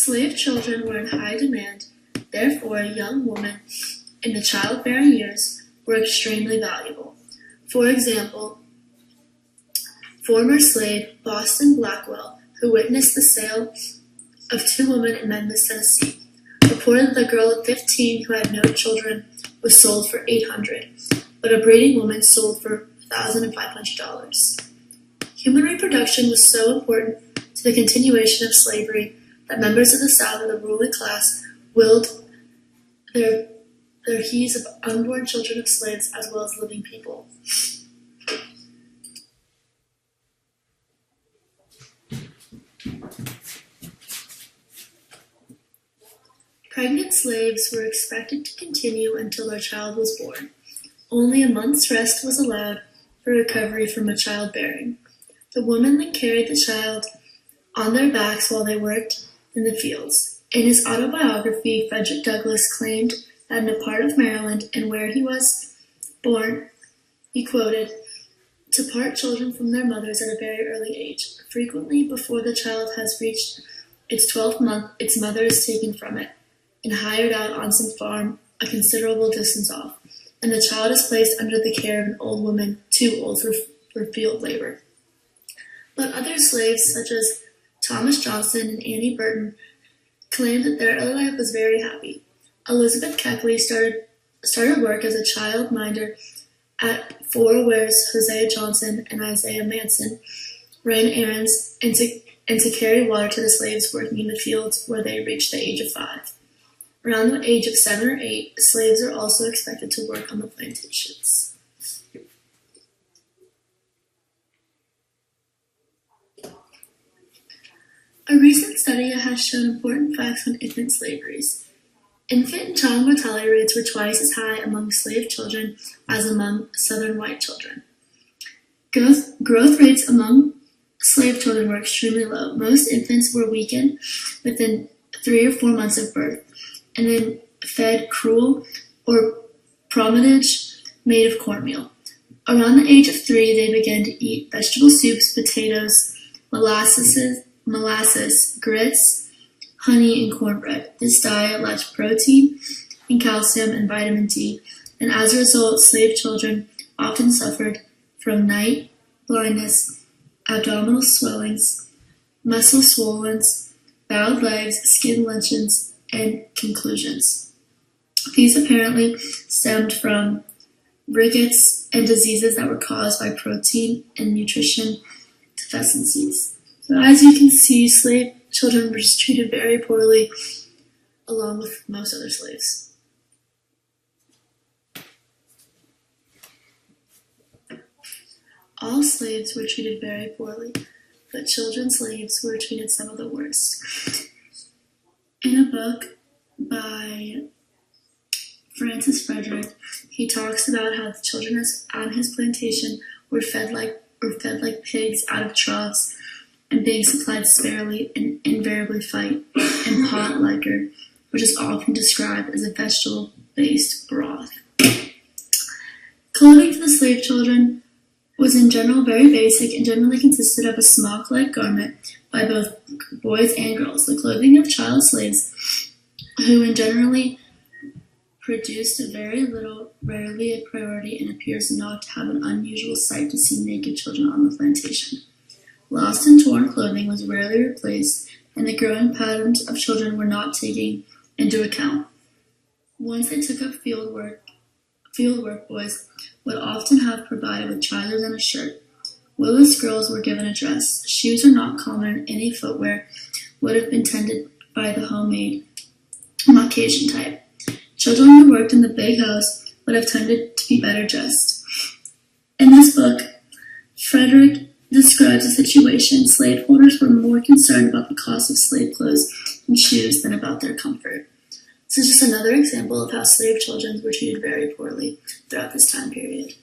Slave children were in high demand, therefore young women in the childbearing years were extremely valuable. For example, former slave Boston Blackwell, who witnessed the sale of 2 women in Memphis, Tennessee, reported that the girl of 15 who had no children was sold for $800, but a breeding woman sold for $1,500. Human reproduction was so important to the continuation of slavery that members of the South of the ruling class willed their heaves of unborn children of slaves as well as living people. Pregnant slaves were expected to continue until their child was born. Only a month's rest was allowed for recovery from a childbearing. The women then carried the child on their backs while they worked in the fields. In his autobiography, Frederick Douglass claimed that in a part of Maryland and where he was born, he quoted, "To part children from their mothers at a very early age. Frequently, before the child has reached its 12th month, its mother is taken from it and hired out on some farm a considerable distance off, and the child is placed under the care of an old woman too old for field labor." But other slaves, such as Thomas Johnson and Annie Burton, claimed that their early life was very happy. Elizabeth Keckley started work as a child minder at 4, whereas Hosea Johnson and Isaiah Manson ran errands and to carry water to the slaves working in the fields where they reached the age of 5. Around the age of 7 or 8, slaves are also expected to work on the plantations. A recent study has shown important facts on infant slaveries. Infant and child mortality rates were twice as high among slave children as among Southern white children. Growth rates among slave children were extremely low. Most infants were weakened within 3 or 4 months of birth, and then fed gruel or porridge made of cornmeal. Around the age of 3, they began to eat vegetable soups, potatoes, molasses, grits, honey, and cornbread. This diet lacked protein and calcium and vitamin D, and as a result, slave children often suffered from night blindness, abdominal swellings, muscle swollens, bowed legs, skin lesions, and conclusions. These apparently stemmed from rickets and diseases that were caused by protein and nutrition deficiencies. So as you can see, slave children were just treated very poorly, along with most other slaves. All slaves were treated very poorly, but children slaves were treated some of the worst. In a book by Francis Frederick, he talks about how the children on his plantation were fed like pigs out of troughs, and being supplied sparely and invariably fight in pot liquor, which is often described as a vegetable-based broth. Clothing for the slave children was in general very basic and generally consisted of a smock-like garment by both boys and girls. The clothing of child slaves, who in generally produced very little, rarely a priority, and appears not to have an unusual sight to see naked children on the plantation. Lost and torn clothing was rarely replaced, and the growing patterns of children were not taken into account. Once they took up field work, boys would often have provided with trousers and a shirt. Willis girls were given a dress. Shoes were not common, and any footwear would have been tended by the homemade Caucasian type. Children who worked in the big house would have tended to be better dressed. In this book, Frederick describes a situation. Slaveholders were more concerned about the cost of slave clothes and shoes than about their comfort. This is just another example of how slave children were treated very poorly throughout this time period.